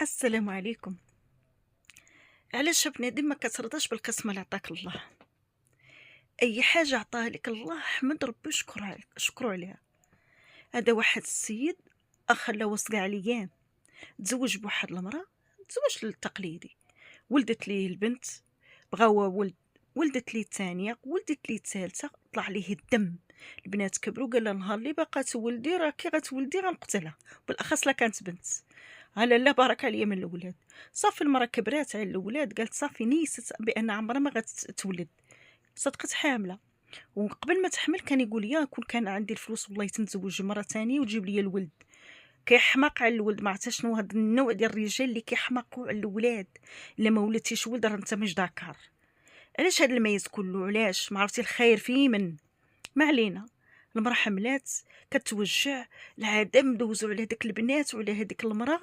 السلام عليكم. علاش بنادم ما كترضاش بالقسمة اللي عطاك الله؟ أي حاجة عطاها لك الله حمد ربي شكرو عليها. هذا واحد السيد خلى وسط كاع ليام تزوج بواحد المرأة، تزوج التقليدي، ولدت ليه البنت، بغا هو ولدت ليه الثانية، ولدت ليه الثالثة، طلع ليه الدم. البنات كبروا، قال لها نهار اللي باقا تولدي راه كي غتولدي غنقتلها، بالاخص لا كانت بنت. على لا بارك عليا من الاولاد. صافي المراه كبرات على الاولاد، قالت صافي نيست بان عمرها ما غتولد، صدقت حامله. وقبل ما تحمل كان يقول يا كون كان عندي الفلوس والله تنتزوج مره ثانيه وتجيب لي الولد. كيحماق على الولد، ما عرفتش شنو هاد النوع ديال الرجال اللي كيحماقوا على الولاد. الا ما ولدتيش ولد راه انت مش داكار. علاش هاد الميز كله؟ علاش ما عرفتي الخير فيه من؟ ما علينا. المراه حملات، كتوجع، العذاب دوزو على هذيك البنات وعلى هذيك المراه.